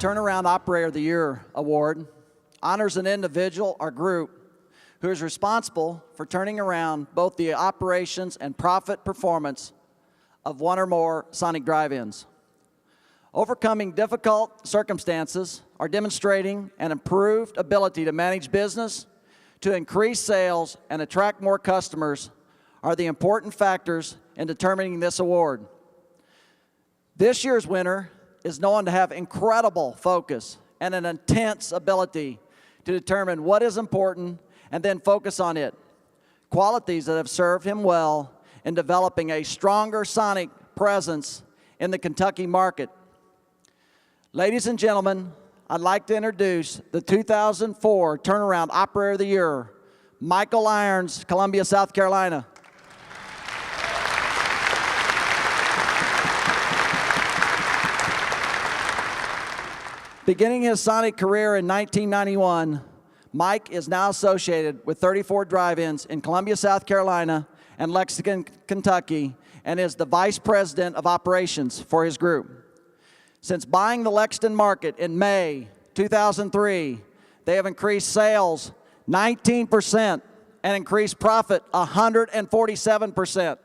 Turnaround Operator of the Year award honors an individual or group who is responsible for turning around both the operations and profit performance of one or more Sonic drive-ins. Overcoming difficult circumstances or demonstrating an improved ability to manage business, to increase sales, and attract more customers are the important factors in determining this award. This year's winner is known to have incredible focus and an intense ability to determine what is important and then focus on it, qualities that have served him well in developing a stronger Sonic presence in the Kentucky market. Ladies and gentlemen, I'd like to introduce the 2004 Turnaround Operator of the Year, Michael Irons, Columbia, South Carolina. Beginning his Sonic career in 1991, Mike is now associated with 34 drive-ins in Columbia, South Carolina and Lexington, Kentucky, and is the Vice President of Operations for his group. Since buying the Lexington market in May 2003, they have increased sales 19% and increased profit 147%.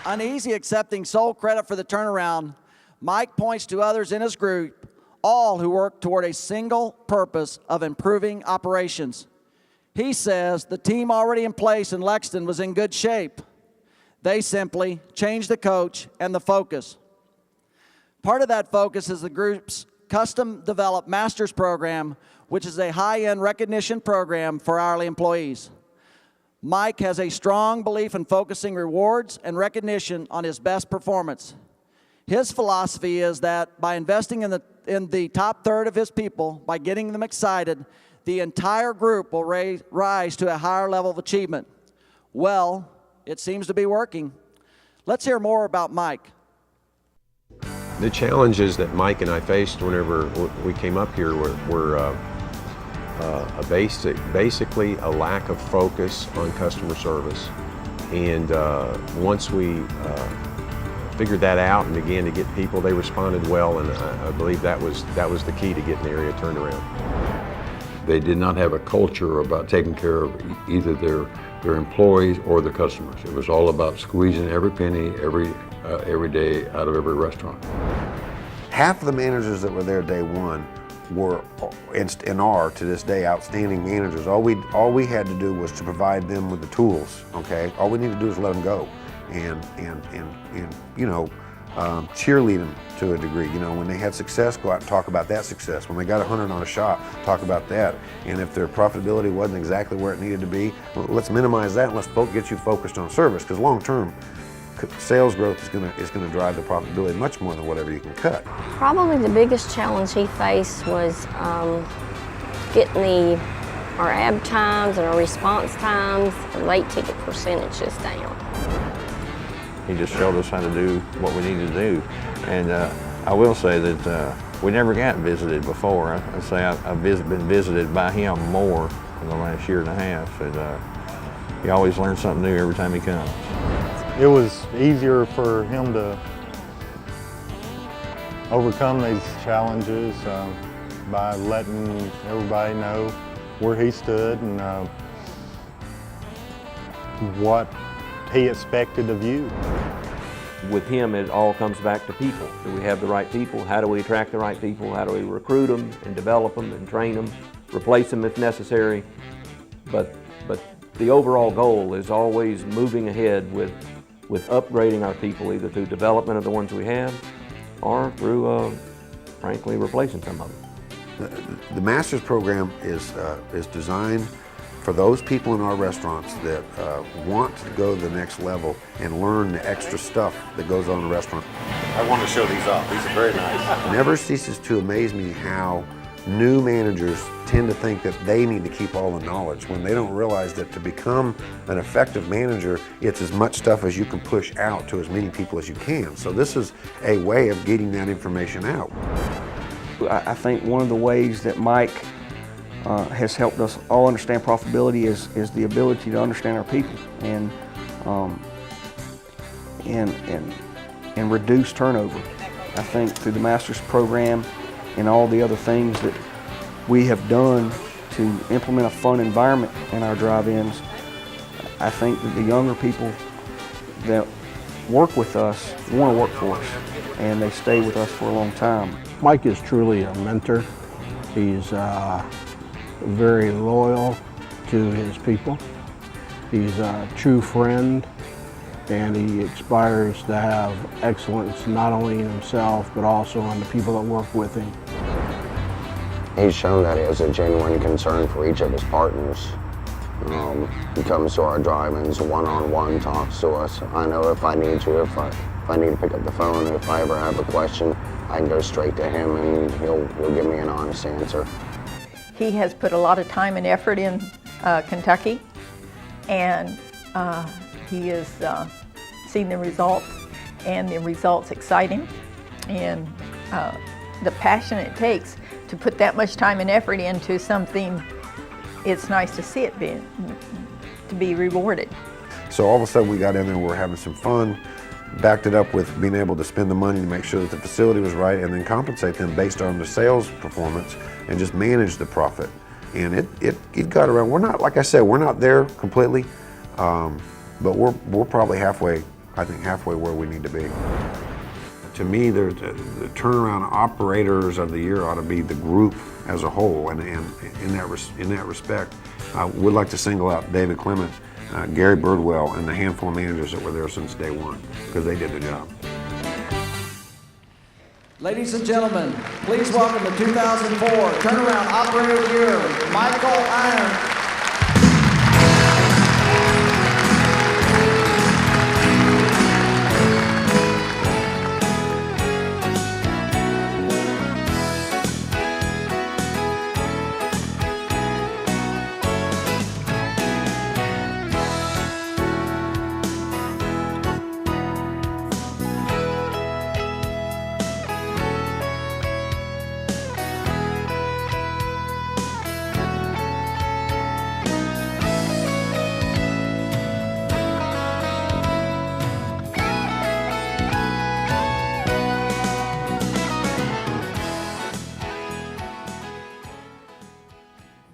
Uneasy accepting sole credit for the turnaround, Mike points to others in his group, all who work toward a single purpose of improving operations. He says the team already in place in Lexington was in good shape. They simply changed the coach and the focus. Part of that focus is the group's custom-developed master's program, which is a high-end recognition program for hourly employees. Mike has a strong belief in focusing rewards and recognition on his best performance. His philosophy is that by investing in the top third of his people, by getting them excited, the entire group will rise to a higher level of achievement. Well, it seems to be working. Let's hear more about Mike. The challenges that Mike and I faced whenever we came up here were basically a lack of focus on customer service. And once we figured that out and began to get people, they responded well, and I believe that was the key to getting the area turned around. They did not have a culture about taking care of either their employees or their customers. It was all about squeezing every penny every day out of every restaurant. Half of the managers that were there day one were and are to this day outstanding managers. All we had to do was to provide them with the tools. Okay, all we need to do is let them go, and you know, cheerlead them to a degree. You know, when they had success, go out and talk about that success. When they got 100 on a shot, talk about that. And if their profitability wasn't exactly where it needed to be, well, let's minimize that and let's get you focused on service, because long term, sales growth is gonna drive the profitability much more than whatever you can cut. Probably the biggest challenge he faced was getting our ab times and our response times, the late ticket percentages down. He just showed us how to do what we needed to do. And I will say that we never got visited before. I'd say I've been visited by him more in the last year and a half. And he always learns something new every time he comes. It was easier for him to overcome these challenges by letting everybody know where he stood and what he expected of you. With him, it all comes back to people. Do we have the right people? How do we attract the right people? How do we recruit them and develop them and train them, replace them if necessary? But the overall goal is always moving ahead with upgrading our people, either through development of the ones we have or through, frankly, replacing some of them. The Master's program is designed for those people in our restaurants that want to go to the next level and learn the extra stuff that goes on in the restaurant. I want to show these off. These are very nice. It never ceases to amaze me how new managers tend to think that they need to keep all the knowledge when they don't realize that to become an effective manager, it's as much stuff as you can push out to as many people as you can. So this is a way of getting that information out. I think one of the ways that Mike has helped us all understand profitability is the ability to understand our people. And and reduce turnover. I think through the master's program and all the other things that we have done to implement a fun environment in our drive-ins, I think that the younger people that work with us want to work for us, and they stay with us for a long time. Mike is truly a mentor. He's very loyal to his people. He's a true friend, and he aspires to have excellence not only in himself but also in the people that work with him. He's shown that he has a genuine concern for each of his partners. He comes to our drive-ins one-on-one, talks to us. I know if I need to, if I need to pick up the phone, if I ever have a question, I can go straight to him and he'll give me an honest answer. He has put a lot of time and effort in Kentucky, and he has seen the results, and the results excite him, and the passion it takes to put that much time and effort into something, it's nice to see it to be rewarded. So all of a sudden we got in there and we're having some fun, backed it up with being able to spend the money to make sure that the facility was right, and then compensate them based on the sales performance and just manage the profit. And it got around. We're not, like I said, we're not there completely, but we're probably halfway, I think halfway where we need to be. To me, the turnaround operators of the year ought to be the group as a whole, and in that respect, I would like to single out David Clement, Gary Birdwell, and the handful of managers that were there since day one, because they did the job. Ladies and gentlemen, please welcome the 2004 Turnaround Operator of the Year, Michael Iron.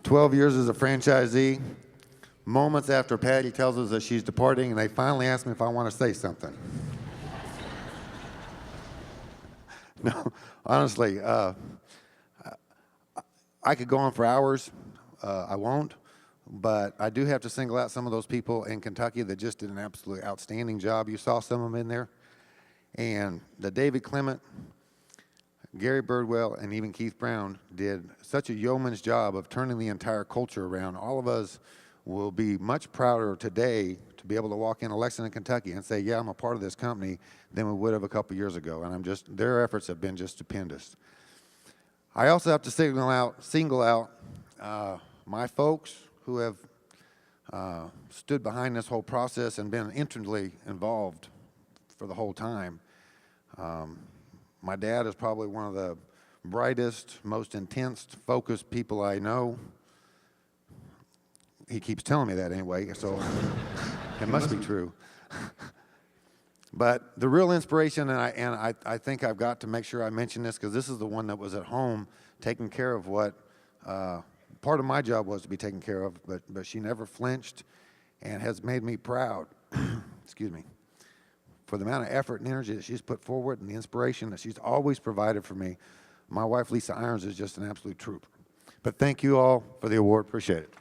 12 years as a franchisee, moments after Patty tells us that she's departing, and they finally ask me if I want to say something. No, honestly, I could go on for hours. I won't, but I do have to single out some of those people in Kentucky that just did an absolutely outstanding job. You saw some of them in there. And the David Clement, Gary Birdwell, and even Keith Brown did such a yeoman's job of turning the entire culture around. All of us will be much prouder today to be able to walk into Lexington, Kentucky and say, yeah, I'm a part of this company, than we would have a couple years ago. And their efforts have been just stupendous. I also have to single out my folks who have stood behind this whole process and been intimately involved for the whole time. My dad is probably one of the brightest, most intense, focused people I know. He keeps telling me that anyway, so it must be true. But the real inspiration, and I think I've got to make sure I mention this, because this is the one that was at home taking care of what part of my job was to be taken care of, but she never flinched and has made me proud, excuse me, for the amount of effort and energy that she's put forward and the inspiration that she's always provided for me. My wife, Lisa Irons, is just an absolute trooper. But thank you all for the award. Appreciate it.